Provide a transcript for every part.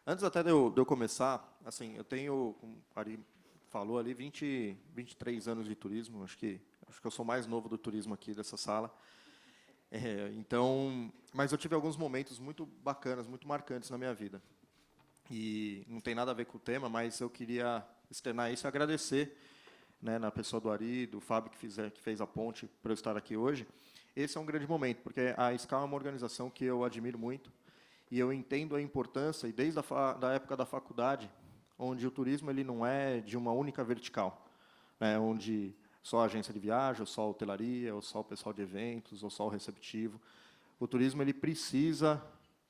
Antes até de eu começar, assim, eu tenho, como o Ari falou ali, 23 anos de turismo. Acho que eu sou mais novo do turismo aqui dessa sala. Então, mas eu tive alguns momentos muito bacanas, muito marcantes na minha vida. E não tem nada a ver com o tema, mas eu queria externar isso e agradecer, né, na pessoa do Ari, do Fábio, que fez a ponte para eu estar aqui hoje. Esse é um grande momento, porque a SCAL é uma organização que eu admiro muito, e eu entendo a importância, e desde da época da faculdade, onde o turismo ele não é de uma única vertical, né, onde só a agência de viagem, ou só a hotelaria, ou só o pessoal de eventos, ou só o receptivo. O turismo ele precisa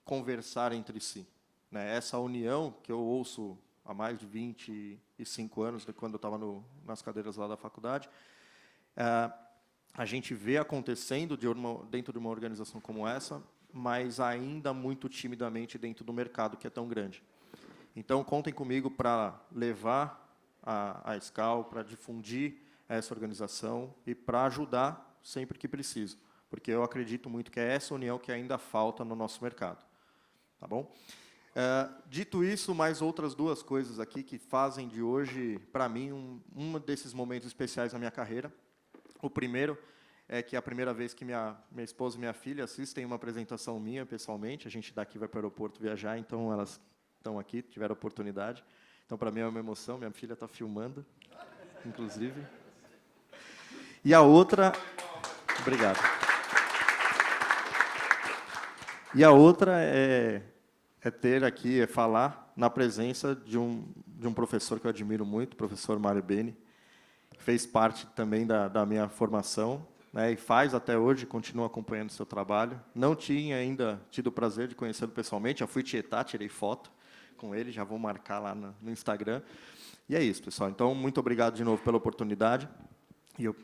conversar entre si, né? Essa união que eu ouço há mais de 25 anos, de quando eu estava nas cadeiras lá da faculdade, a gente vê acontecendo dentro de uma organização como essa, mas ainda muito timidamente dentro do mercado, que é tão grande. Então, contem comigo para levar a SCAL, para difundir essa organização e para ajudar sempre que preciso, porque eu acredito muito que é essa união que ainda falta no nosso mercado. Tá bom? Dito isso, mais outras duas coisas aqui que fazem de hoje, para mim, um desses momentos especiais na minha carreira. O primeiro é que é a primeira vez que minha esposa e minha filha assistem uma apresentação minha, pessoalmente. A gente daqui vai para o aeroporto viajar, então elas estão aqui, tiveram a oportunidade. Então, para mim, é uma emoção. Minha filha está filmando, inclusive. E a outra... Obrigado. E a outra é ter aqui, falar na presença de um professor que eu admiro muito, o professor Mário Beni, que fez parte também da minha formação, né, e faz até hoje, continua acompanhando o seu trabalho. Não tinha ainda tido o prazer de conhecê-lo pessoalmente, já fui tietar, tirei foto com ele, já vou marcar lá no Instagram. E é isso, pessoal. Então, muito obrigado de novo pela oportunidade. E eu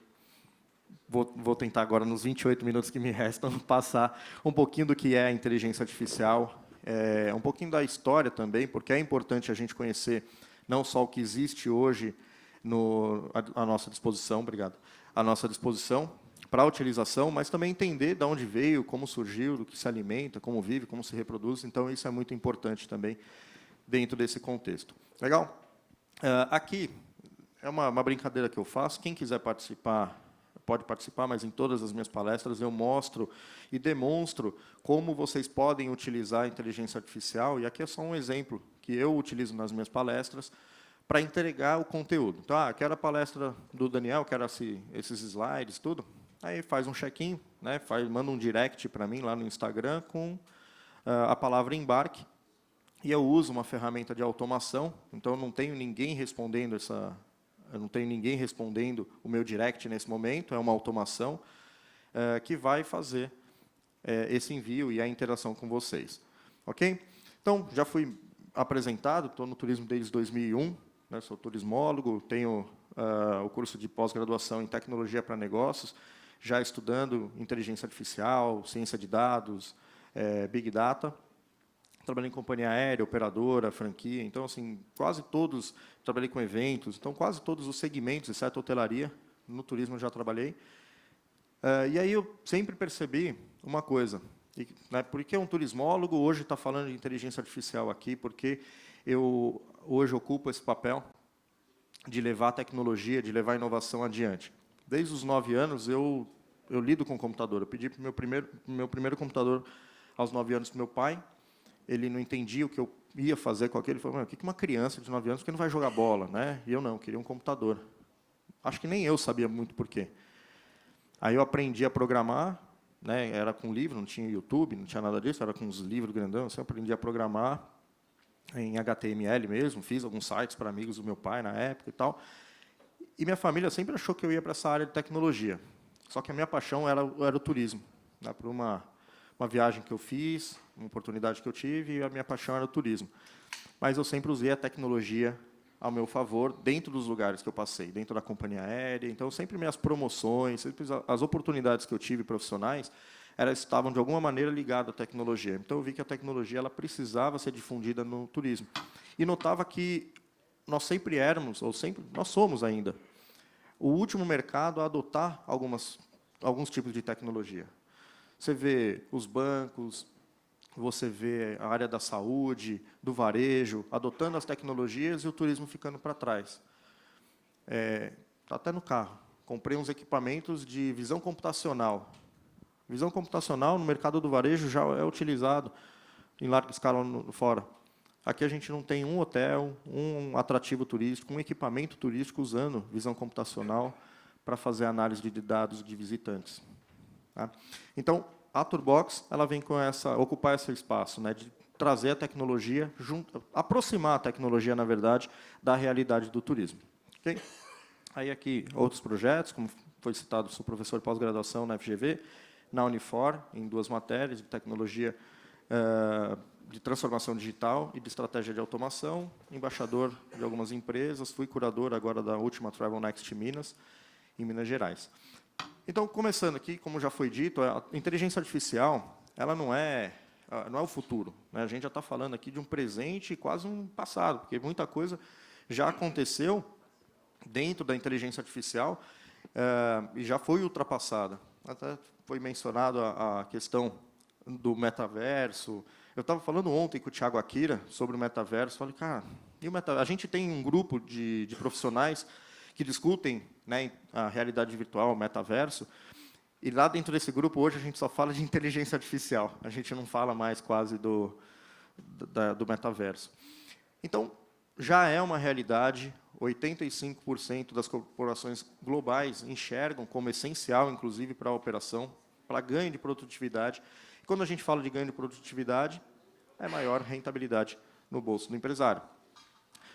vou tentar agora, nos 28 minutos que me restam, passar um pouquinho do que é a inteligência artificial, um pouquinho da história também, porque é importante a gente conhecer não só o que existe hoje à nossa disposição, à nossa disposição para a utilização, mas também entender de onde veio, como surgiu, do que se alimenta, como vive, como se reproduz. Então, isso é muito importante também dentro desse contexto. Legal? Aqui é uma brincadeira que eu faço. Quem quiser participar, pode participar, mas em todas as minhas palestras eu mostro e demonstro como vocês podem utilizar a inteligência artificial, e aqui é só um exemplo que eu utilizo nas minhas palestras para entregar o conteúdo. Então, quero a palestra do Daniel, quero esses slides, tudo. Aí faz um check-in, né, manda um direct para mim lá no Instagram com a palavra embarque, e eu uso uma ferramenta de automação, então eu não tenho ninguém respondendo o meu direct nesse momento, é uma automação que vai fazer esse envio e a interação com vocês. Ok? Então, já fui apresentado, estou no turismo desde 2001, né, sou turismólogo, tenho o curso de pós-graduação em tecnologia para negócios, já estudando inteligência artificial, ciência de dados, Big Data. Trabalhei em companhia aérea, operadora, franquia, então, assim, quase todos, trabalhei com eventos, então, quase todos os segmentos, exceto hotelaria, no turismo eu já trabalhei. E aí eu sempre percebi uma coisa, né, por que um turismólogo hoje está falando de inteligência artificial aqui? Porque eu hoje ocupo esse papel de levar a tecnologia, de levar a inovação adiante. Desde os 9 anos, eu lido com computador. Eu pedi para o meu primeiro computador aos 9 anos para meu pai. Ele não entendia o que eu ia fazer com aquele. Ele falou, o que uma criança de 9 anos que não vai jogar bola? Né? E eu não, queria um computador. Acho que nem eu sabia muito por quê. Aí eu aprendi a programar, né? Era com livro, não tinha YouTube, não tinha nada disso, era com uns livros grandão. Assim, eu aprendi a programar em HTML mesmo, fiz alguns sites para amigos do meu pai na época e tal. E minha família sempre achou que eu ia para essa área de tecnologia. Só que a minha paixão era o turismo. Né? Por uma viagem que eu fiz, uma oportunidade que eu tive, e a minha paixão era o turismo. Mas eu sempre usei a tecnologia ao meu favor dentro dos lugares que eu passei, dentro da companhia aérea. Então, sempre minhas promoções, sempre as oportunidades que eu tive profissionais, elas estavam, de alguma maneira, ligadas à tecnologia. Então, eu vi que a tecnologia ela precisava ser difundida no turismo. E notava que nós sempre éramos, nós somos ainda, o último mercado a adotar alguns tipos de tecnologia. Você vê os bancos, você vê a área da saúde, do varejo, adotando as tecnologias e o turismo ficando para trás. Está até no carro. Comprei uns equipamentos de visão computacional. Visão computacional no mercado do varejo já é utilizado em larga escala fora. Aqui a gente não tem um hotel, um atrativo turístico, um equipamento turístico usando visão computacional para fazer análise de dados de visitantes. Tá? Então, a Turbox ela vem com ocupar esse espaço, né, de trazer a tecnologia, aproximar a tecnologia, na verdade, da realidade do turismo. Okay? Aí aqui outros projetos, como foi citado, sou professor de pós-graduação na FGV, na Unifor, em 2 matérias, de tecnologia de transformação digital e de estratégia de automação, embaixador de algumas empresas, fui curador agora da última Travel Next Minas, em Minas Gerais. Então, começando aqui, como já foi dito, a inteligência artificial ela não é o futuro. Né? A gente já está falando aqui de um presente e quase um passado, porque muita coisa já aconteceu dentro da inteligência artificial e já foi ultrapassada. Até foi mencionado a questão do metaverso. Eu estava falando ontem com o Thiago Akira sobre o metaverso. Falei, cara, e o metaverso? A gente tem um grupo de profissionais que discutem, né, a realidade virtual, o metaverso, e lá dentro desse grupo, hoje, a gente só fala de inteligência artificial. A gente não fala mais quase do metaverso. Então, já é uma realidade, 85% das corporações globais enxergam como essencial, inclusive, para a operação, para ganho de produtividade. E quando a gente fala de ganho de produtividade, é maior rentabilidade no bolso do empresário.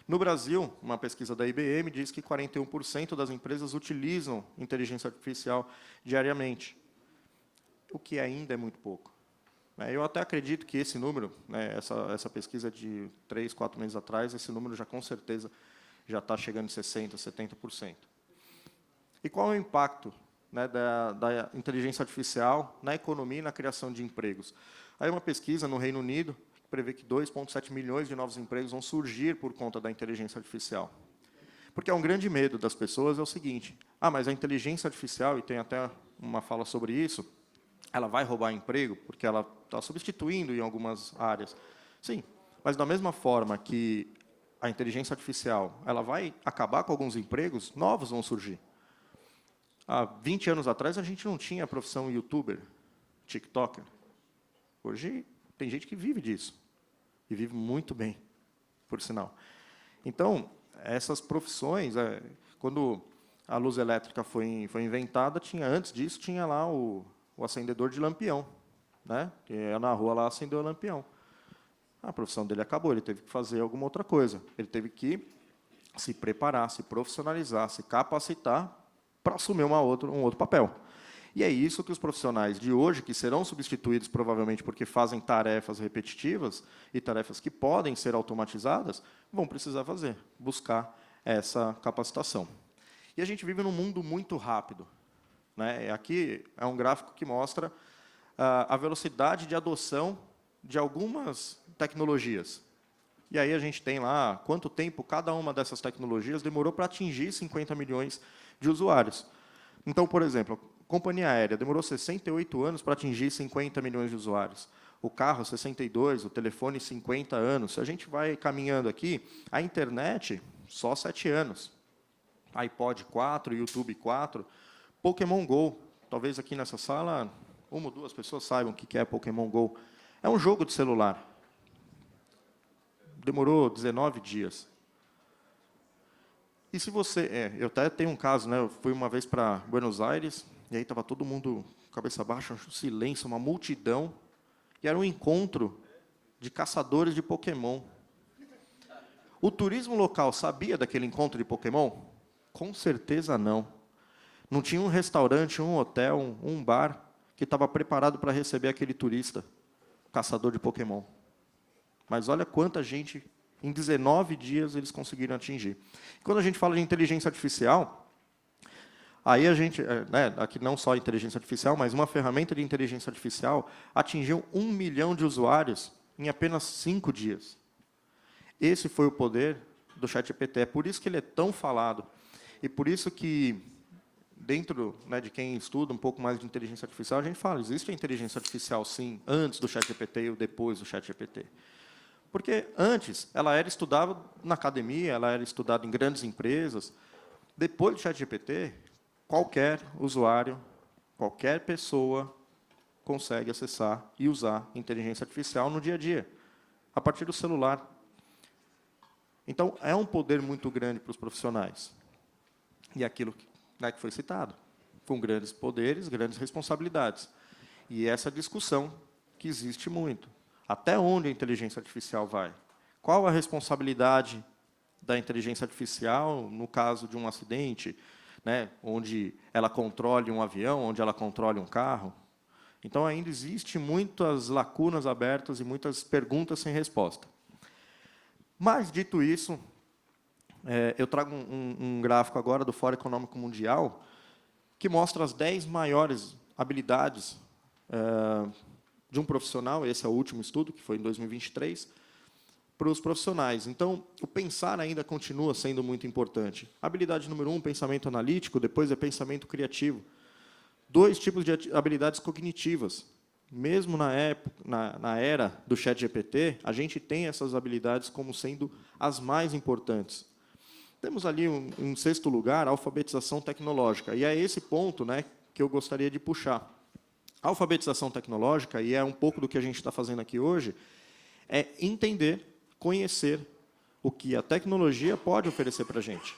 No Brasil, uma pesquisa da IBM diz que 41% das empresas utilizam inteligência artificial diariamente, o que ainda é muito pouco. Eu até acredito que esse número, né, essa pesquisa de 3, 4 meses atrás, esse número já com certeza já está chegando em 60%, 70%. E qual é o impacto, né, da inteligência artificial na economia e na criação de empregos? Aí uma pesquisa no Reino Unido prevê que 2,7 milhões de novos empregos vão surgir por conta da inteligência artificial. Porque é um grande medo das pessoas é o seguinte, mas a inteligência artificial, e tem até uma fala sobre isso, ela vai roubar emprego, porque ela está substituindo em algumas áreas. Sim, mas da mesma forma que a inteligência artificial ela vai acabar com alguns empregos, novos vão surgir. Há 20 anos atrás, a gente não tinha a profissão youtuber, tiktoker. Hoje, tem gente que vive disso. E vive muito bem, por sinal. Então, essas profissões, quando a luz elétrica foi inventada, antes disso, tinha lá o acendedor de lampião, né? Que ia na rua lá acender o lampião. A profissão dele acabou, ele teve que fazer alguma outra coisa. Ele teve que se preparar, se profissionalizar, se capacitar para assumir um outro papel. E é isso que os profissionais de hoje, que serão substituídos provavelmente porque fazem tarefas repetitivas e tarefas que podem ser automatizadas, vão precisar fazer, buscar essa capacitação. E a gente vive num mundo muito rápido. Né? Aqui é um gráfico que mostra a velocidade de adoção de algumas tecnologias. E aí a gente tem lá quanto tempo cada uma dessas tecnologias demorou para atingir 50 milhões de usuários. Então, por exemplo, a companhia aérea demorou 68 anos para atingir 50 milhões de usuários. O carro, 62, o telefone, 50 anos. Se a gente vai caminhando aqui, a internet, só 7 anos. iPod 4, YouTube 4, Pokémon GO. Talvez aqui nessa sala, 1 ou 2 pessoas saibam o que é Pokémon GO. É um jogo de celular. Demorou 19 dias. E se você... eu até tenho um caso, né? Eu fui uma vez para Buenos Aires, e aí estava todo mundo cabeça baixa, um silêncio, uma multidão, e era um encontro de caçadores de Pokémon. O turismo local sabia daquele encontro de Pokémon? Com certeza não. Não tinha um restaurante, um hotel, um bar que estava preparado para receber aquele turista, caçador de Pokémon. Mas olha quanta gente... Em 19 dias, eles conseguiram atingir. Quando a gente fala de inteligência artificial, aí a gente, né, aqui não só inteligência artificial, mas uma ferramenta de inteligência artificial atingiu 1 milhão de usuários em apenas 5 dias. Esse foi o poder do ChatGPT. É por isso que ele é tão falado. E por isso que, dentro, né, de quem estuda um pouco mais de inteligência artificial, a gente fala, existe a inteligência artificial, sim, antes do ChatGPT e depois do ChatGPT. Porque antes, ela era estudada na academia, ela era estudada em grandes empresas. Depois do ChatGPT, qualquer usuário, qualquer pessoa consegue acessar e usar inteligência artificial no dia a dia, a partir do celular. Então, é um poder muito grande para os profissionais. E aquilo que foi citado, com grandes poderes, grandes responsabilidades. E essa discussão que existe muito. Até onde a inteligência artificial vai? Qual a responsabilidade da inteligência artificial no caso de um acidente, né, onde ela controle um avião, onde ela controle um carro? Então, ainda existe muitas lacunas abertas e muitas perguntas sem resposta. Mas, dito isso, eu trago um gráfico agora do Fórum Econômico Mundial que mostra as 10 maiores habilidades de um profissional, esse é o último estudo, que foi em 2023, para os profissionais. Então, o pensar ainda continua sendo muito importante. Habilidade número 1, pensamento analítico, depois é pensamento criativo. 2 tipos de habilidades cognitivas. Mesmo na era do ChatGPT, a gente tem essas habilidades como sendo as mais importantes. Temos ali, em sexto lugar, a alfabetização tecnológica. E é esse ponto, né, que eu gostaria de puxar. A alfabetização tecnológica, e é um pouco do que a gente está fazendo aqui hoje, é entender, conhecer o que a tecnologia pode oferecer para a gente.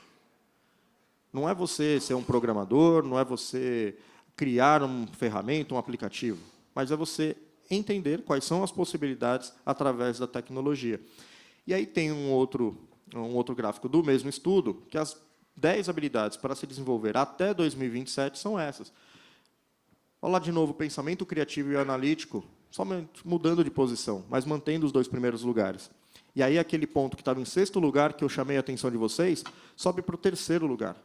Não é você ser um programador, não é você criar uma ferramenta, um aplicativo, mas é você entender quais são as possibilidades através da tecnologia. E aí tem um outro gráfico do mesmo estudo, que as 10 habilidades para se desenvolver até 2027 são essas. Olha lá de novo, pensamento criativo e analítico, somente mudando de posição, mas mantendo os 2 primeiros lugares. E aí aquele ponto que estava em sexto lugar, que eu chamei a atenção de vocês, sobe para o terceiro lugar.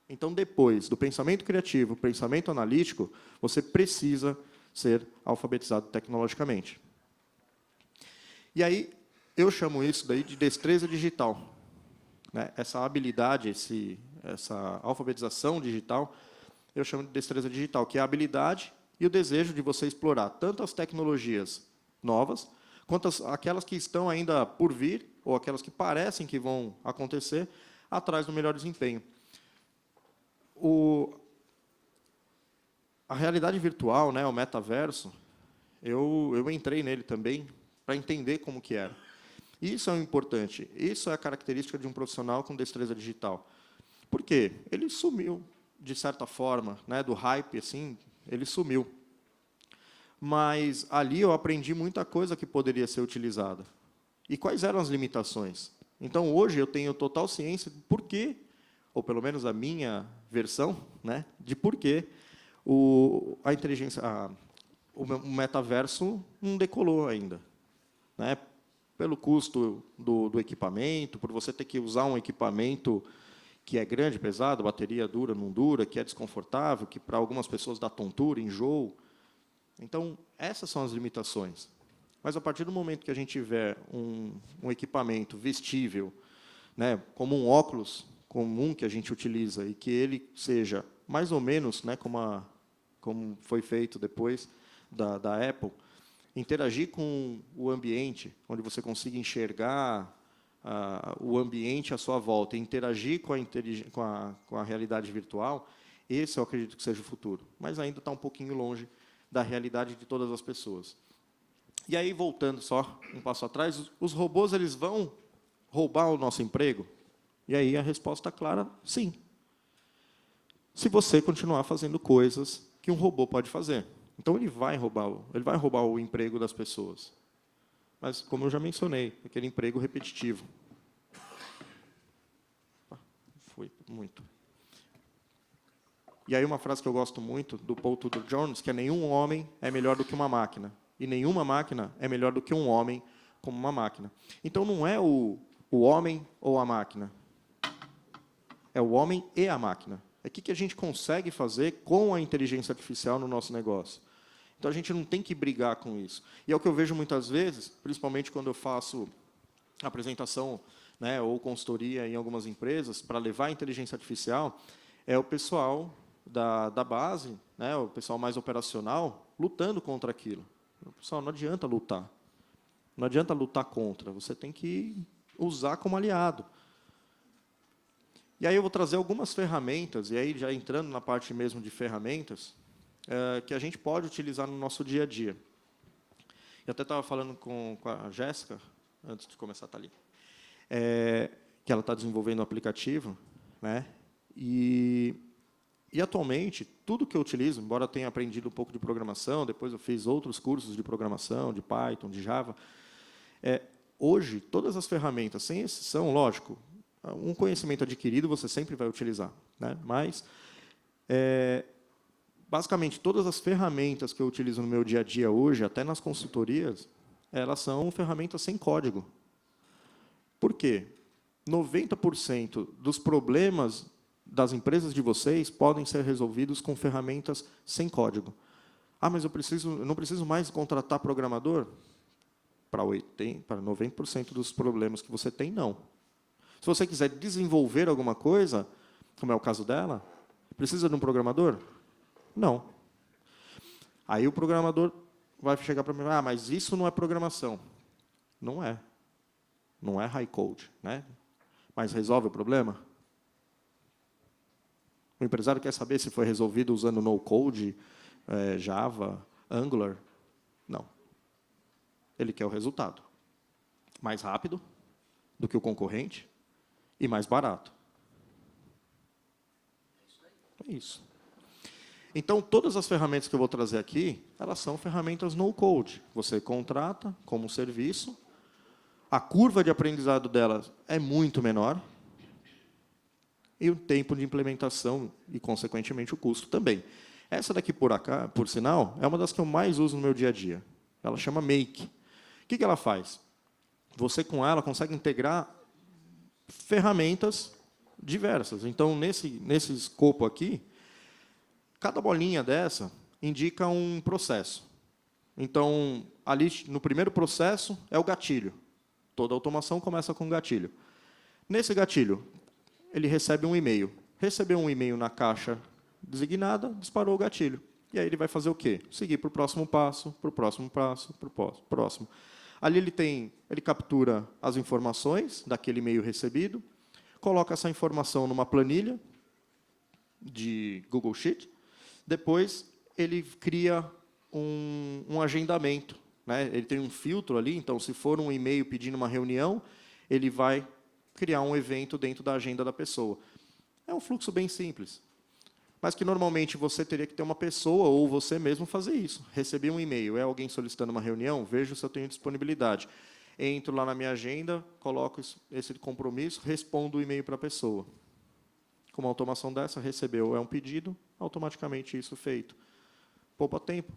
Então, depois do pensamento criativo, pensamento analítico, você precisa ser alfabetizado tecnologicamente. E aí, eu chamo isso daí de destreza digital. Né? Essa habilidade, essa alfabetização digital, eu chamo de destreza digital, que é a habilidade e o desejo de você explorar tanto as tecnologias novas, quanto aquelas que estão ainda por vir, ou aquelas que parecem que vão acontecer, atrás do melhor desempenho. A realidade virtual, né, o metaverso, eu entrei nele também para entender como que era. Isso é importante. Isso é a característica de um profissional com destreza digital. Por quê? Ele sumiu, de certa forma, né, do hype, assim, ele sumiu. Mas ali eu aprendi muita coisa que poderia ser utilizada. E quais eram as limitações? Então, hoje, eu tenho total ciência do porquê, ou pelo menos a minha versão, né, de porquê o metaverso não decolou ainda. Né? Pelo custo do equipamento, por você ter que usar um equipamento que é grande, pesado, bateria dura, não dura, que é desconfortável, que para algumas pessoas dá tontura, enjoo. Então, essas são as limitações. Mas, a partir do momento que a gente tiver um equipamento vestível, né, como um óculos comum que a gente utiliza, e que ele seja mais ou menos, né, como foi feito depois da Apple, interagir com o ambiente, onde você consiga enxergar o ambiente à sua volta, e interagir com a realidade virtual, esse eu acredito que seja o futuro. Mas ainda está um pouquinho longe da realidade de todas as pessoas. E aí, voltando só um passo atrás, os robôs eles vão roubar o nosso emprego? E aí a resposta clara, sim. Se você continuar fazendo coisas que um robô pode fazer. Então, ele vai roubar o emprego das pessoas. Mas, como eu já mencionei, aquele emprego repetitivo. Foi muito. E aí uma frase que eu gosto muito, do Paul Tudor Jones, que é: nenhum homem é melhor do que uma máquina. E nenhuma máquina é melhor do que um homem como uma máquina. Então, não é o homem ou a máquina. É o homem e a máquina. É o que a gente consegue fazer com a inteligência artificial no nosso negócio. Então, a gente não tem que brigar com isso. E é o que eu vejo muitas vezes, principalmente quando eu faço apresentação, né, ou consultoria em algumas empresas, para levar a inteligência artificial, é o pessoal da base, né, o pessoal mais operacional, lutando contra aquilo. Pessoal, não adianta lutar. Não adianta lutar contra, você tem que usar como aliado. E aí eu vou trazer algumas ferramentas, e aí já entrando na parte mesmo de ferramentas, que a gente pode utilizar no nosso dia a dia. Eu até estava falando com a Jéssica, antes de começar a estar ali, que ela está desenvolvendo um aplicativo, né? E atualmente, tudo que eu utilizo, embora eu tenha aprendido um pouco de programação, depois eu fiz outros cursos de programação, de Python, de Java, hoje, todas as ferramentas, sem exceção, lógico, um conhecimento adquirido você sempre vai utilizar, né? Mas, basicamente, todas as ferramentas que eu utilizo no meu dia a dia hoje, até nas consultorias, elas são ferramentas sem código. Por quê? 90% dos problemas das empresas de vocês podem ser resolvidos com ferramentas sem código. Ah, mas eu não preciso mais contratar programador? Para 90% dos problemas que você tem, não. Se você quiser desenvolver alguma coisa, como é o caso dela, precisa de um programador? Não. Aí o programador vai chegar para mim, mas isso não é programação. Não é. Não é high code, né? Mas resolve o problema? O empresário quer saber se foi resolvido usando no code, Java, Angular? Não. Ele quer o resultado. Mais rápido do que o concorrente e mais barato. É isso. Então, todas as ferramentas que eu vou trazer aqui, elas são ferramentas no-code. Você contrata como um serviço, a curva de aprendizado delas é muito menor, e o tempo de implementação e, consequentemente, o custo também. Essa daqui, por sinal, é uma das que eu mais uso no meu dia a dia. Ela chama Make. O que ela faz? Você, com ela, consegue integrar ferramentas diversas. Então, nesse escopo aqui, cada bolinha dessa indica um processo. Então, ali, no primeiro processo, é o gatilho. Toda automação começa com um gatilho. Nesse gatilho, ele recebe um e-mail. Recebeu um e-mail na caixa designada, disparou o gatilho. E aí ele vai fazer o quê? Seguir para o próximo passo, para o próximo passo, para o próximo. Ali ele captura as informações daquele e-mail recebido, coloca essa informação numa planilha de Google Sheet, depois ele cria um agendamento, né? Ele tem um filtro ali, então, se for um e-mail pedindo uma reunião, ele vai criar um evento dentro da agenda da pessoa. É um fluxo bem simples, mas que normalmente você teria que ter uma pessoa ou você mesmo fazer isso. Recebi um e-mail, é alguém solicitando uma reunião, vejo se eu tenho disponibilidade. Entro lá na minha agenda, coloco esse compromisso, respondo o e-mail para a pessoa. Com uma automação dessa, recebeu, é um pedido, automaticamente isso feito. Poupa tempo.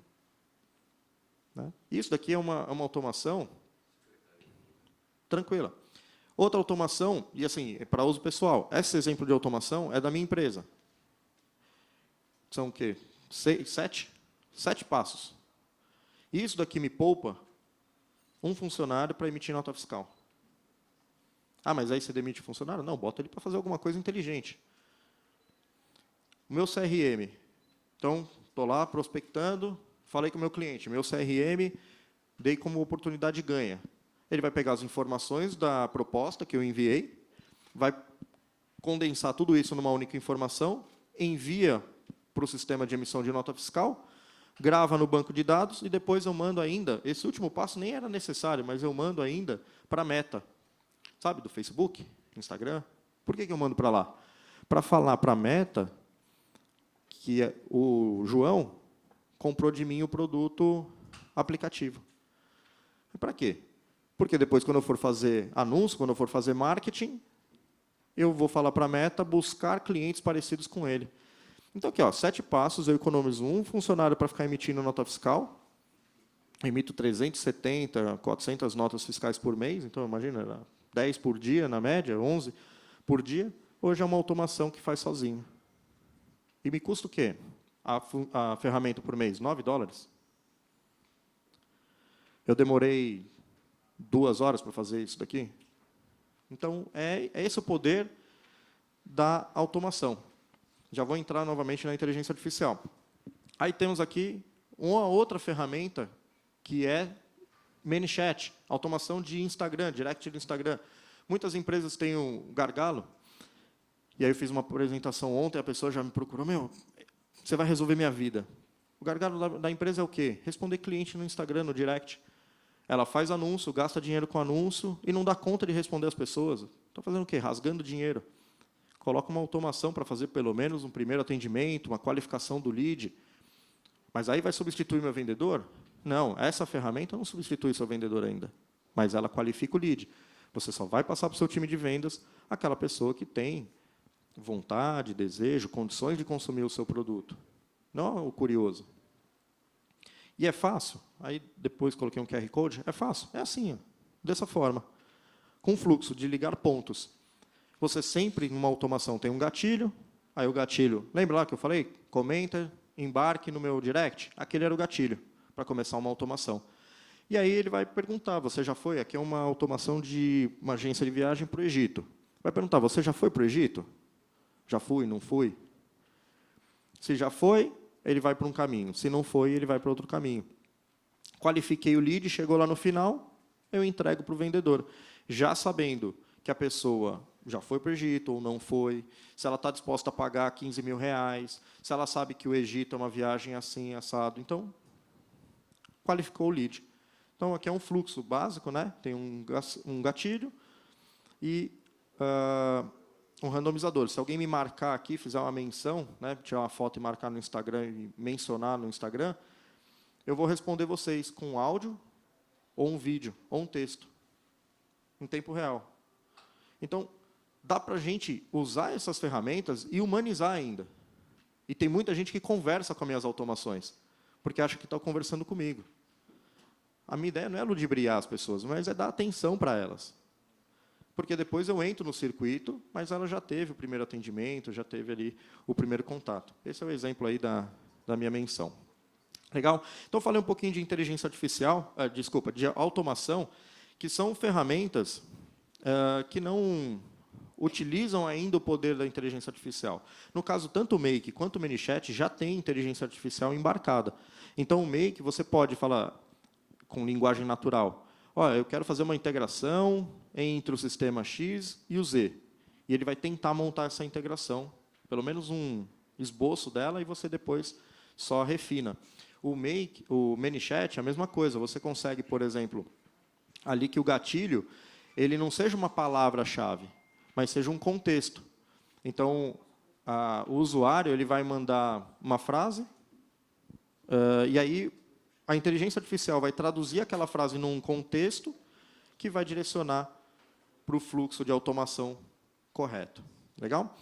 Né? Isso daqui é uma automação tranquila. Outra automação, e assim, para uso pessoal, esse exemplo de automação é da minha empresa. São o quê? 7 passos. E isso daqui me poupa um funcionário para emitir nota fiscal. Ah, mas aí você demite o funcionário? Não, bota ele para fazer alguma coisa inteligente. O meu CRM. Então, estou lá prospectando, falei com o meu cliente, meu CRM, dei como oportunidade ganha. Ele vai pegar as informações da proposta que eu enviei, vai condensar tudo isso numa única informação, envia para o sistema de emissão de nota fiscal, grava no banco de dados e depois eu mando ainda, esse último passo nem era necessário, mas eu mando ainda para a Meta. Sabe, do Facebook, Instagram? Por que eu mando para lá? Para falar para a Meta que o João comprou de mim o produto aplicativo. E para quê? Porque depois, quando eu for fazer anúncio, quando eu for fazer marketing, eu vou falar para a Meta buscar clientes parecidos com ele. Então, aqui, 7 passos, eu economizo um funcionário para ficar emitindo nota fiscal, emito 370, 400 notas fiscais por mês, então, imagina, era 10 por dia, na média, 11 por dia. Hoje é uma automação que faz sozinho. E me custa o quê? A ferramenta por mês? $9. Eu demorei 2 horas para fazer isso daqui? Então, é esse o poder da automação. Já vou entrar novamente na inteligência artificial. Aí temos aqui uma outra ferramenta, que é ManyChat, automação de Instagram, direct do Instagram. Muitas empresas têm um gargalo, e aí eu fiz uma apresentação ontem, a pessoa já me procurou, você vai resolver minha vida. O gargalo da empresa é o quê? Responder cliente no Instagram, no direct. Ela faz anúncio, gasta dinheiro com anúncio e não dá conta de responder as pessoas. Está fazendo o quê? Rasgando dinheiro. Coloca uma automação para fazer pelo menos um primeiro atendimento, uma qualificação do lead. Mas aí vai substituir meu vendedor? Não, essa ferramenta não substitui seu vendedor ainda, mas ela qualifica o lead. Você só vai passar para o seu time de vendas aquela pessoa que tem vontade, desejo, condições de consumir o seu produto. Não o curioso. E é fácil. Aí depois coloquei um QR Code. É fácil. É assim, ó, dessa forma. Com fluxo de ligar pontos. Você sempre, numa automação, tem um gatilho. Aí o gatilho, lembra lá que eu falei? Comenta, embarque no meu direct. Aquele era o gatilho, para começar uma automação. E aí ele vai perguntar, você já foi? Aqui é uma automação de uma agência de viagem para o Egito. Vai perguntar, você já foi para o Egito? Já fui, não fui? Se já foi, ele vai para um caminho. Se não foi, ele vai para outro caminho. Qualifiquei o lead, chegou lá no final, eu entrego para o vendedor. Já sabendo que a pessoa já foi para o Egito ou não foi, se ela está disposta a pagar 15 mil reais, se ela sabe que o Egito é uma viagem assim, assado. Então, qualificou o lead. Então, aqui é um fluxo básico, né? Tem um gatilho e um randomizador. Se alguém me marcar aqui, fizer uma menção, né, tirar uma foto e marcar no Instagram e mencionar no Instagram, eu vou responder vocês com áudio, ou um vídeo, ou um texto, em tempo real. Então, dá para a gente usar essas ferramentas e humanizar ainda. E tem muita gente que conversa com as minhas automações, porque acha que está conversando comigo. A minha ideia não é ludibriar as pessoas, mas é dar atenção para elas. Porque depois eu entro no circuito, mas ela já teve o primeiro atendimento, já teve ali o primeiro contato. Esse é o exemplo aí da minha menção. Legal? Então, eu falei um pouquinho de inteligência artificial, de automação, que são ferramentas que não utilizam ainda o poder da inteligência artificial. No caso, tanto o Make quanto o ManyChat já tem inteligência artificial embarcada. Então, o Make, você pode falar com linguagem natural. Olha, eu quero fazer uma integração entre o sistema X e o Z. E ele vai tentar montar essa integração, pelo menos um esboço dela, e você depois só refina. O ManyChat é a mesma coisa. Você consegue, por exemplo, ali que o gatilho ele não seja uma palavra-chave, mas seja um contexto. Então, o usuário ele vai mandar uma frase, e aí a inteligência artificial vai traduzir aquela frase num contexto que vai direcionar para o fluxo de automação correto. Legal?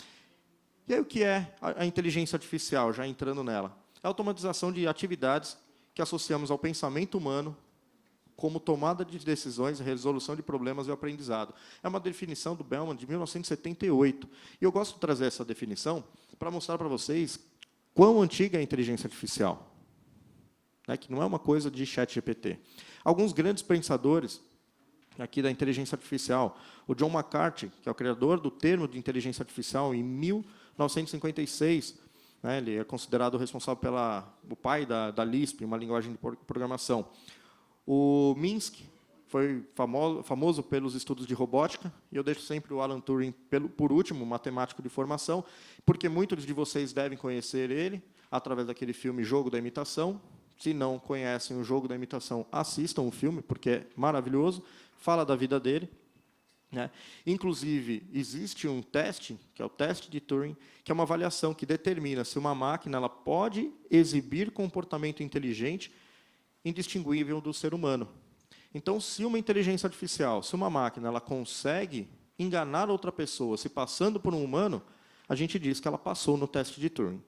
E aí o que é a inteligência artificial, já entrando nela? É a automatização de atividades que associamos ao pensamento humano como tomada de decisões, resolução de problemas e aprendizado. É uma definição do Bellman de 1978. E eu gosto de trazer essa definição para mostrar para vocês quão antiga é a inteligência artificial. Que não é uma coisa de ChatGPT. Alguns grandes pensadores aqui da inteligência artificial, o John McCarthy, que é o criador do termo de inteligência artificial em 1956, ele é considerado o responsável o pai da Lisp, uma linguagem de programação. O Minsky foi famoso pelos estudos de robótica, e eu deixo sempre o Alan Turing por último, matemático de formação, porque muitos de vocês devem conhecer ele através daquele filme Jogo da Imitação. Se não conhecem o Jogo da Imitação, assistam o filme, porque é maravilhoso, fala da vida dele. Inclusive, existe um teste, que é o teste de Turing, que é uma avaliação que determina se uma máquina ela pode exibir comportamento inteligente indistinguível do ser humano. Então, se uma inteligência artificial, se uma máquina ela consegue enganar outra pessoa se passando por um humano, a gente diz que ela passou no teste de Turing.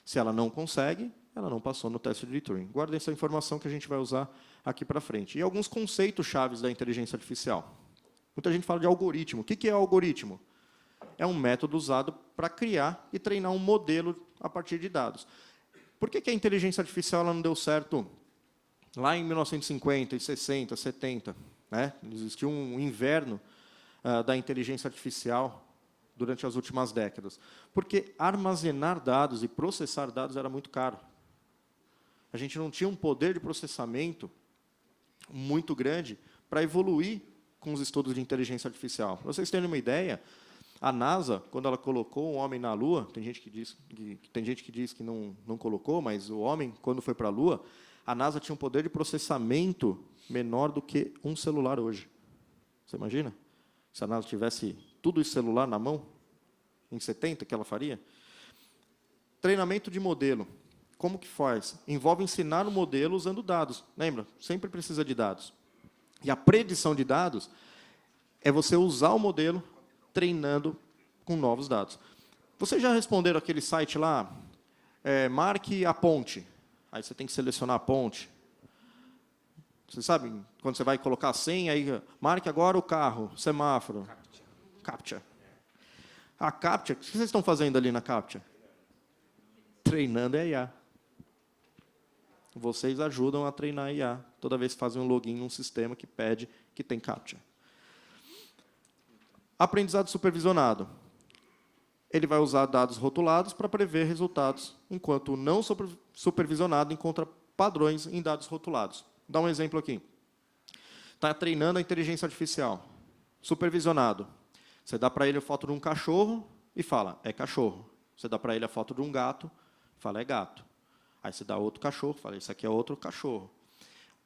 Se ela não consegue, ela não passou no teste de Turing. Guardem essa informação que a gente vai usar aqui para frente. E alguns conceitos chaves da inteligência artificial. Muita gente fala de algoritmo. O que é algoritmo? É um método usado para criar e treinar um modelo a partir de dados. Por que a inteligência artificial ela não deu certo lá em 1950, 60, 70? Existiu um inverno da inteligência artificial durante as últimas décadas? Porque armazenar dados e processar dados era muito caro. A gente não tinha um poder de processamento muito grande para evoluir com os estudos de inteligência artificial. Para vocês terem uma ideia, a NASA, quando ela colocou um homem na Lua, tem gente que diz que não colocou, mas o homem, quando foi para a Lua, a NASA tinha um poder de processamento menor do que um celular hoje. Você imagina? Se a NASA tivesse tudo isso celular na mão, em 70, que ela faria? Treinamento de modelo. Como que faz? Envolve ensinar o modelo usando dados. Lembra? Sempre precisa de dados. E a predição de dados é você usar o modelo treinando com novos dados. Vocês já responderam aquele site lá, marque a ponte. Aí você tem que selecionar a ponte. Vocês sabem, quando você vai colocar a senha, aí, marque agora o carro, semáforo. CAPTCHA. A CAPTCHA, o que vocês estão fazendo ali na CAPTCHA? Treinando a IA. Vocês ajudam a treinar a IA, toda vez que fazem um login num sistema que pede que tem CAPTCHA. Aprendizado supervisionado. Ele vai usar dados rotulados para prever resultados, enquanto o não supervisionado encontra padrões em dados rotulados. Vou dar um exemplo aqui. Está treinando a inteligência artificial. Supervisionado. Você dá para ele a foto de um cachorro e fala, é cachorro. Você dá para ele a foto de um gato, fala, é gato. Aí você dá outro cachorro, fala, esse aqui é outro cachorro.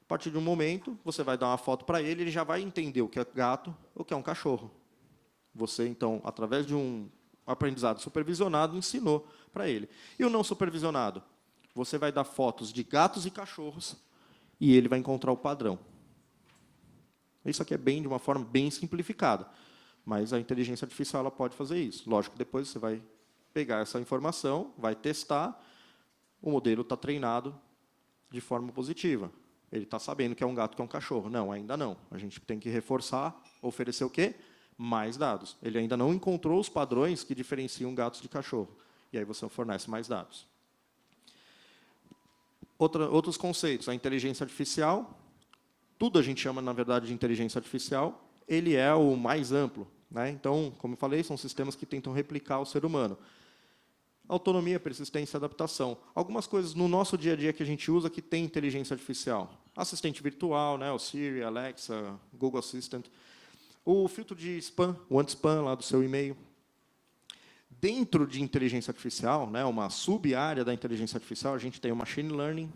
A partir de um momento, você vai dar uma foto para ele, ele já vai entender o que é gato ou o que é um cachorro. Você, então, através de um aprendizado supervisionado, ensinou para ele. E o não supervisionado? Você vai dar fotos de gatos e cachorros e ele vai encontrar o padrão. Isso aqui é de uma forma bem simplificada, mas a inteligência artificial ela pode fazer isso. Lógico que depois você vai pegar essa informação, vai testar, o modelo está treinado de forma positiva. Ele está sabendo que é um gato, que é um cachorro. Não, ainda não. A gente tem que reforçar, oferecer o quê? Mais dados. Ele ainda não encontrou os padrões que diferenciam gatos de cachorro. E aí você fornece mais dados. Outros conceitos. A inteligência artificial. Tudo a gente chama, na verdade, de inteligência artificial. Ele é o mais amplo. Né? Então, como eu falei, são sistemas que tentam replicar o ser humano. Autonomia, persistência e adaptação. Algumas coisas no nosso dia a dia que a gente usa que tem inteligência artificial. Assistente virtual, né? O Siri, Alexa, Google Assistant. O filtro de spam, o anti-spam lá do seu e-mail. Dentro de inteligência artificial, né, uma sub-área da inteligência artificial, a gente tem o machine learning,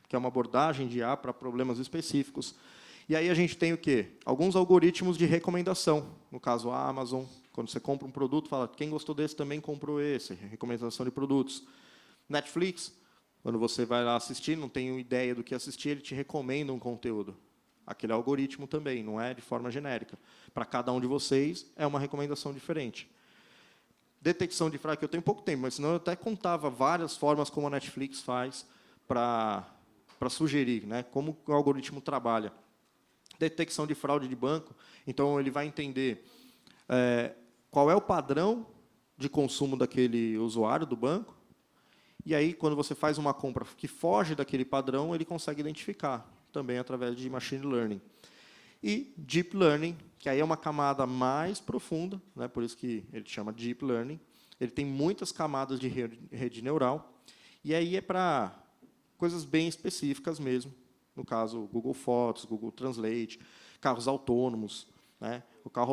que é uma abordagem de IA para problemas específicos. E aí a gente tem o quê? Alguns algoritmos de recomendação. No caso, a Amazon, quando você compra um produto, fala, quem gostou desse também comprou esse. Recomendação de produtos. Netflix, quando você vai lá assistir, não tem ideia do que assistir, ele te recomenda um conteúdo. Aquele algoritmo também, não é de forma genérica. Para cada um de vocês, é uma recomendação diferente. Detecção de fraude, que eu tenho pouco tempo, mas senão eu até contava várias formas como a Netflix faz para sugerir, né, como o algoritmo trabalha. Detecção de fraude de banco, então ele vai entender qual é o padrão de consumo daquele usuário do banco, e aí, quando você faz uma compra que foge daquele padrão, ele consegue identificar, também através de machine learning. E deep learning, que aí é uma camada mais profunda, né, por isso que ele chama deep learning. Ele tem muitas camadas de rede neural, e aí é para coisas bem específicas mesmo. No caso, Google Fotos, Google Translate, carros autônomos. Né? O carro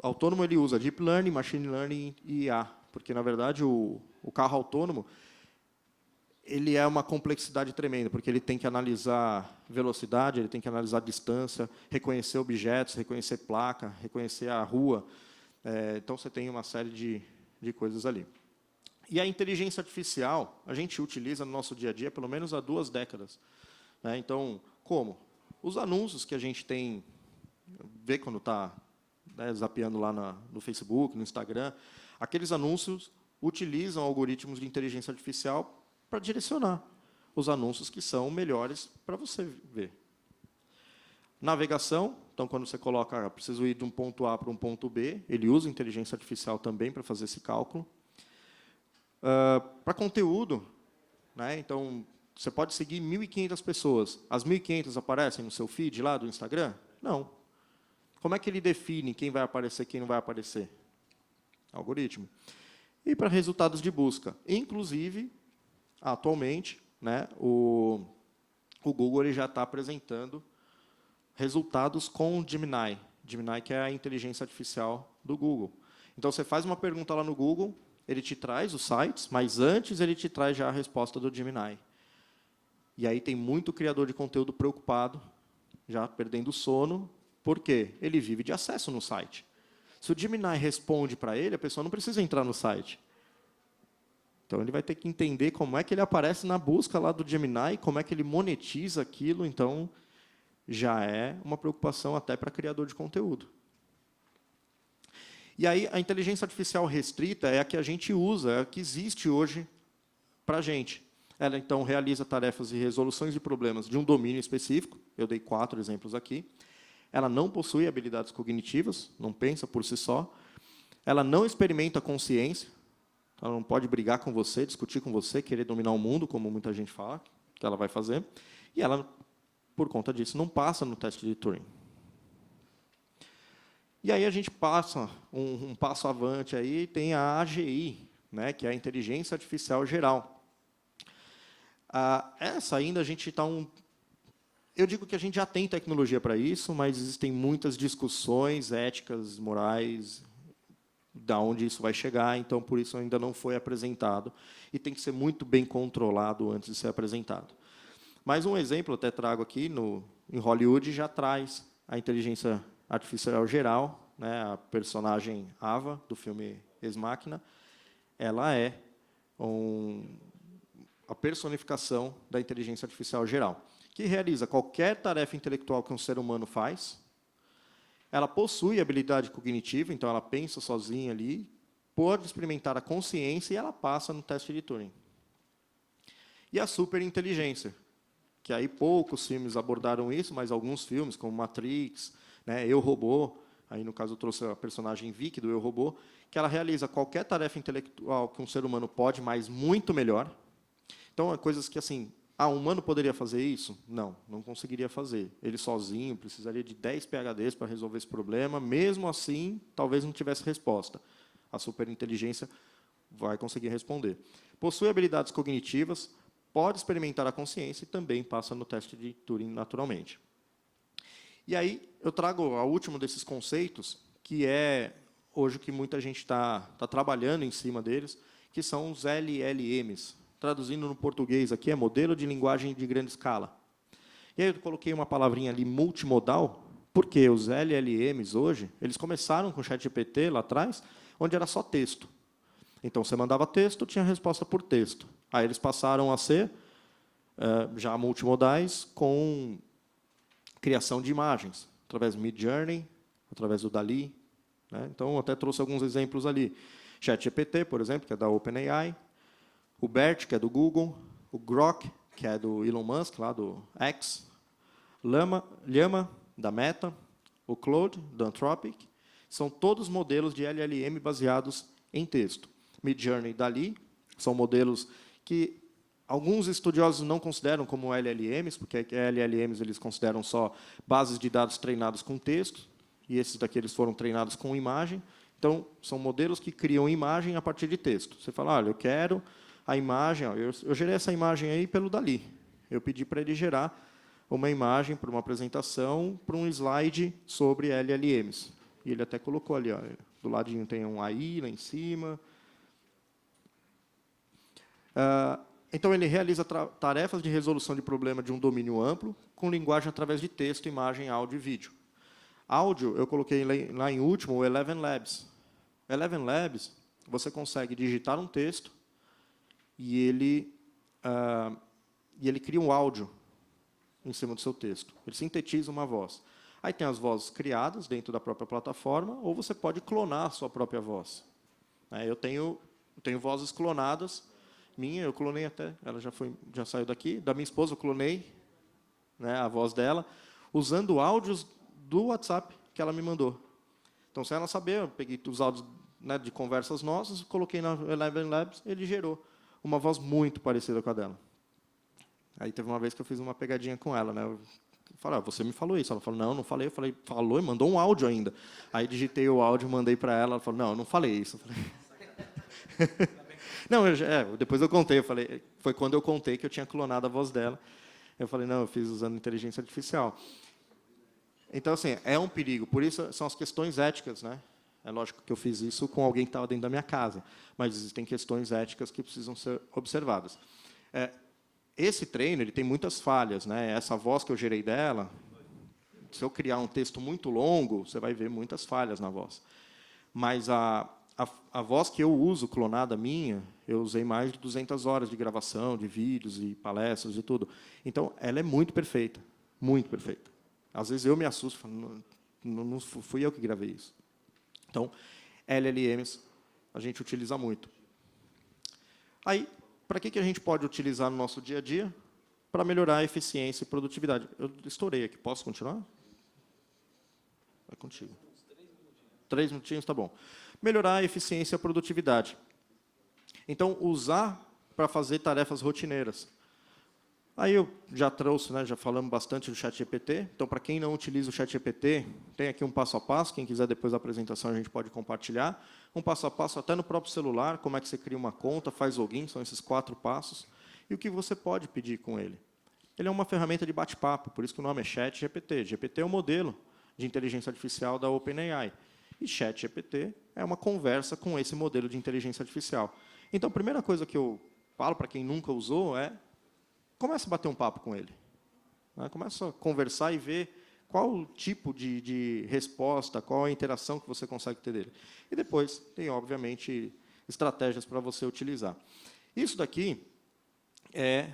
autônomo ele usa deep learning, machine learning e IA, porque, na verdade, o carro autônomo ele é uma complexidade tremenda, porque ele tem que analisar velocidade, ele tem que analisar distância, reconhecer objetos, reconhecer placa, reconhecer a rua. Então, você tem uma série de coisas ali. E a inteligência artificial, a gente utiliza no nosso dia a dia pelo menos há 2 décadas. Né? Então, como? Os anúncios que a gente tem, vê quando está zapeando lá no Facebook, no Instagram, aqueles anúncios utilizam algoritmos de inteligência artificial para direcionar os anúncios que são melhores para você ver. Navegação, então, quando você coloca, preciso ir de um ponto A para um ponto B, ele usa inteligência artificial também para fazer esse cálculo. Para conteúdo, né, então, você pode seguir 1.500 pessoas. As 1.500 aparecem no seu feed lá do Instagram? Não. Como é que ele define quem vai aparecer e quem não vai aparecer? algoritmo. E para resultados de busca. Inclusive, atualmente, né, o Google ele já está apresentando resultados com o Gemini. Gemini, que é a inteligência artificial do Google. Então, você faz uma pergunta lá no Google, ele te traz os sites, mas antes ele te traz já a resposta do Gemini. E aí tem muito criador de conteúdo preocupado, já perdendo o sono, porque ele vive de acesso no site. Se o Gemini responde para ele, a pessoa não precisa entrar no site. Então, ele vai ter que entender como é que ele aparece na busca lá do Gemini, como é que ele monetiza aquilo. Então, já é uma preocupação até para criador de conteúdo. E aí, a inteligência artificial restrita é a que a gente usa, é a que existe hoje para a gente. Ela, então, realiza tarefas e resoluções de problemas de um domínio específico. Eu dei 4 exemplos aqui. Ela não possui habilidades cognitivas, não pensa por si só. Ela não experimenta consciência. Ela não pode brigar com você, discutir com você, querer dominar o mundo, como muita gente fala que ela vai fazer. E ela, por conta disso, não passa no teste de Turing. E aí a gente passa um passo avante aí, tem a AGI, né, que é a Inteligência Artificial Geral. Essa ainda a gente está Eu digo que a gente já tem tecnologia para isso, mas existem muitas discussões éticas, morais, da onde isso vai chegar, então, por isso, ainda não foi apresentado. E tem que ser muito bem controlado antes de ser apresentado. Mais um exemplo, até trago aqui, em Hollywood, já traz a inteligência artificial geral, né, a personagem Ava, do filme Ex Machina, ela é a personificação da inteligência artificial geral, que realiza qualquer tarefa intelectual que um ser humano faz. Ela possui habilidade cognitiva, então ela pensa sozinha ali, pode experimentar a consciência e ela passa no teste de Turing. E a superinteligência, que aí poucos filmes abordaram isso, mas alguns filmes, como Matrix, né, Eu, Robô, aí no caso eu trouxe a personagem Vicky do Eu, Robô, que ela realiza qualquer tarefa intelectual que um ser humano pode, mas muito melhor. Então, é coisas que, assim, um humano poderia fazer isso? Não, não conseguiria fazer. Ele sozinho precisaria de 10 PhDs para resolver esse problema. Mesmo assim, talvez não tivesse resposta. A superinteligência vai conseguir responder. Possui habilidades cognitivas, pode experimentar a consciência e também passa no teste de Turing naturalmente. E aí, eu trago o último desses conceitos, que é hoje que muita gente está trabalhando em cima deles, que são os LLMs. Traduzindo no português aqui, é modelo de linguagem de grande escala. E aí eu coloquei uma palavrinha ali, multimodal, porque os LLMs hoje, eles começaram com o ChatGPT lá atrás, onde era só texto. Então, você mandava texto, tinha resposta por texto. Aí eles passaram a ser já multimodais com criação de imagens, através do Midjourney, através do DALL-E. Né? Então, eu até trouxe alguns exemplos ali. ChatGPT, por exemplo, que é da OpenAI, o BERT, que é do Google, o Grok, que é do Elon Musk, lá do X, Llama, da Meta, o Claude, do Anthropic, são todos modelos de LLM baseados em texto. Midjourney e DALL-E são modelos que alguns estudiosos não consideram como LLMs, porque LLMs eles consideram só bases de dados treinados com texto, e esses daqui eles foram treinados com imagem. Então, são modelos que criam imagem a partir de texto. Você fala, olha, eu quero a imagem, eu gerei essa imagem aí pelo DALL-E. Eu pedi para ele gerar uma imagem para uma apresentação, para um slide sobre LLMs. E ele até colocou ali, ó, do ladinho tem um AI lá em cima. Então, ele realiza tarefas de resolução de problema de um domínio amplo, com linguagem através de texto, imagem, áudio e vídeo. Áudio, eu coloquei lá em último o Eleven Labs. Eleven Labs, você consegue digitar um texto e ele cria um áudio em cima do seu texto. Ele sintetiza uma voz. Aí tem as vozes criadas dentro da própria plataforma, ou você pode clonar a sua própria voz. Eu tenho vozes clonadas, minha, eu clonei até, ela já saiu daqui, da minha esposa eu clonei, né, a voz dela, usando áudios do WhatsApp que ela me mandou. Então, sem ela saber, eu peguei os áudios, né, de conversas nossas, coloquei na Eleven Labs, ele gerou uma voz muito parecida com a dela. Aí teve uma vez que eu fiz uma pegadinha com ela, né? Eu Eu falei, você me falou isso. Ela falou, não, não falei. Eu falei, falou e mandou um áudio ainda. Aí digitei o áudio, mandei para ela. Ela falou, não, eu não falei isso. Eu falei... Não, depois eu contei. Eu falei, foi quando eu contei que eu tinha clonado a voz dela. Eu falei, não, eu fiz usando inteligência artificial. Então, assim, é um perigo. Por isso, são as questões éticas, né? É lógico que eu fiz isso com alguém que estava dentro da minha casa, mas existem questões éticas que precisam ser observadas. Esse treino ele tem muitas falhas, né? Essa voz que eu gerei dela, se eu criar um texto muito longo, você vai ver muitas falhas na voz. Mas a voz que eu uso, clonada minha, eu usei mais de 200 horas de gravação, de vídeos e palestras e tudo. Então, ela é muito perfeita, muito perfeita. Às vezes eu me assusto, falo, não fui eu que gravei isso. Então, LLMs a gente utiliza muito. Aí, para que a gente pode utilizar no nosso dia a dia? Para melhorar a eficiência e produtividade. Eu estourei aqui, posso continuar? Vai contigo. 3 minutinhos, tá bom. Melhorar a eficiência e a produtividade. Então, usar para fazer tarefas rotineiras. Aí eu já trouxe, né, já falamos bastante do ChatGPT. Então, para quem não utiliza o ChatGPT, tem aqui um passo a passo. Quem quiser, depois da apresentação, a gente pode compartilhar. Um passo a passo até no próprio celular, como é que você cria uma conta, faz login, são esses 4 passos. E o que você pode pedir com ele. Ele é uma ferramenta de bate-papo, por isso que o nome é ChatGPT. GPT é o modelo de inteligência artificial da OpenAI. E ChatGPT é uma conversa com esse modelo de inteligência artificial. Então, a primeira coisa que eu falo para quem nunca usou é comece a bater um papo com ele. Começa a conversar e ver qual o tipo de resposta, qual a interação que você consegue ter dele. E depois tem, obviamente, estratégias para você utilizar. Isso daqui é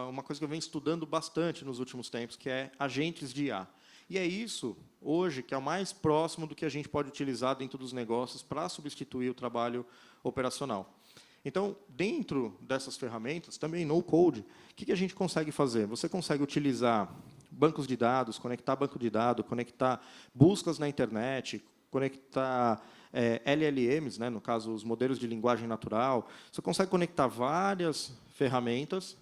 uma coisa que eu venho estudando bastante nos últimos tempos, que é agentes de IA. E é isso, hoje, que é o mais próximo do que a gente pode utilizar dentro dos negócios para substituir o trabalho operacional. Então, dentro dessas ferramentas, também no-code, o que a gente consegue fazer? Você consegue utilizar bancos de dados, conectar banco de dados, conectar buscas na internet, conectar LLMs, né, no caso, os modelos de linguagem natural. Você consegue conectar várias ferramentas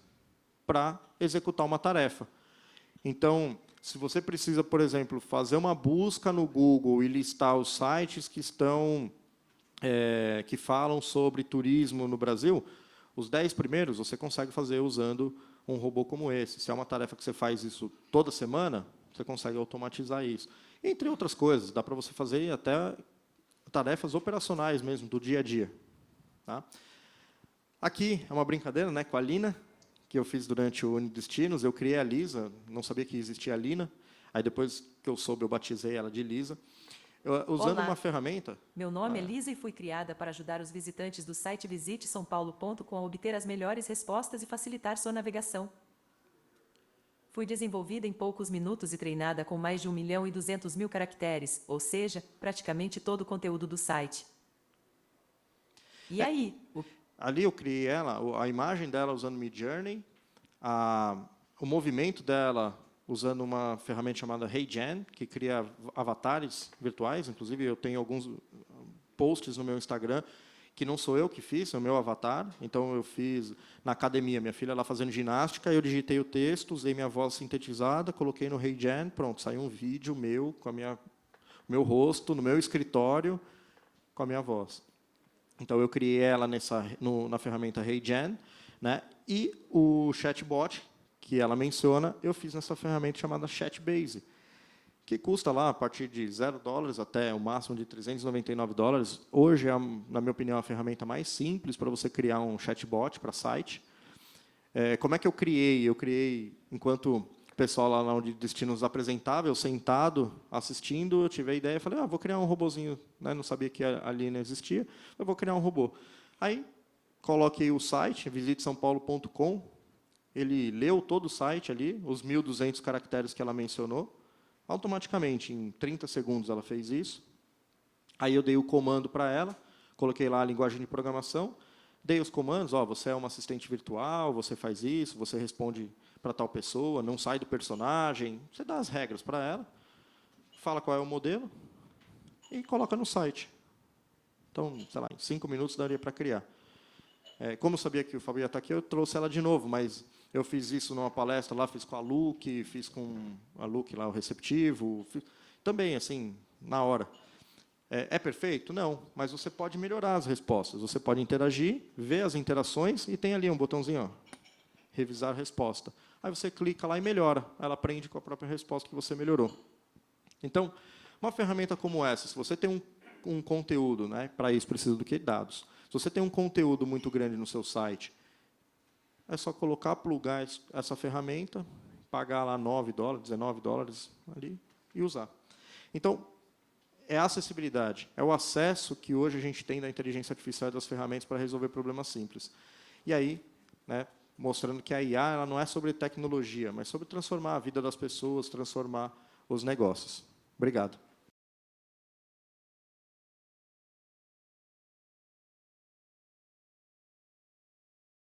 para executar uma tarefa. Então, se você precisa, por exemplo, fazer uma busca no Google e listar os sites que estão... que falam sobre turismo no Brasil, os 10 primeiros você consegue fazer usando um robô como esse. Se é uma tarefa que você faz isso toda semana, você consegue automatizar isso. Entre outras coisas, dá para você fazer até tarefas operacionais mesmo, do dia a dia. Tá? Aqui é uma brincadeira, né, com a Lina, que eu fiz durante o Unidestinos. Eu criei a Lisa, não sabia que existia a Lina. Aí, depois que eu soube, eu batizei ela de Lisa. Usando uma ferramenta... Meu nome é Lisa e fui criada para ajudar os visitantes do site visitesaopaulo.com a obter as melhores respostas e facilitar sua navegação. Fui desenvolvida em poucos minutos e treinada com mais de 1.200.000 caracteres, ou seja, praticamente todo o conteúdo do site. E aí? Ali eu criei ela, a imagem dela usando Midjourney, o movimento dela usando uma ferramenta chamada HeyGen, que cria avatares virtuais. Inclusive, eu tenho alguns posts no meu Instagram que não sou eu que fiz, é o meu avatar. Então, eu fiz na academia, minha filha lá fazendo ginástica, eu digitei o texto, usei minha voz sintetizada, coloquei no HeyGen, pronto, saiu um vídeo meu com meu rosto, no meu escritório, com a minha voz. Então, eu criei ela na ferramenta HeyGen, né? E o chatbot, que ela menciona, eu fiz nessa ferramenta chamada ChatBase, que custa lá a partir de $0 até o máximo de $399. Hoje, na minha opinião, a ferramenta mais simples para você criar um chatbot para site. Como é que eu criei? Eu criei, enquanto o pessoal lá na Unidestinos apresentava, eu sentado, assistindo, eu tive a ideia, falei, vou criar um robozinho, né? Não sabia que a Lina existia, eu vou criar um robô. Aí, coloquei o site, visitesaopaulo.com, ele leu todo o site ali, os 1.200 caracteres que ela mencionou, automaticamente, em 30 segundos ela fez isso. Aí eu dei o comando para ela, coloquei lá a linguagem de programação, dei os comandos, você é uma assistente virtual, você faz isso, você responde para tal pessoa, não sai do personagem, você dá as regras para ela, fala qual é o modelo e coloca no site. Então, sei lá, em 5 minutos daria para criar. Como eu sabia que o Fábio ia estar aqui, eu trouxe ela de novo, mas Eu fiz isso numa palestra lá, fiz com a Luke, fiz com a Luke lá, o receptivo. Também, assim, na hora. É perfeito? Não, mas você pode melhorar as respostas. Você pode interagir, ver as interações e tem ali um botãozinho, ó, revisar a resposta. Aí você clica lá e melhora. Ela aprende com a própria resposta que você melhorou. Então, uma ferramenta como essa, se você tem um conteúdo, né, para isso precisa do quê? Dados. Se você tem um conteúdo muito grande no seu site, é só colocar, plugar essa ferramenta, pagar lá $9, $19 ali e usar. Então, é a acessibilidade, é o acesso que hoje a gente tem da inteligência artificial e das ferramentas para resolver problemas simples. E aí, né, mostrando que a IA ela não é sobre tecnologia, mas sobre transformar a vida das pessoas, transformar os negócios. Obrigado.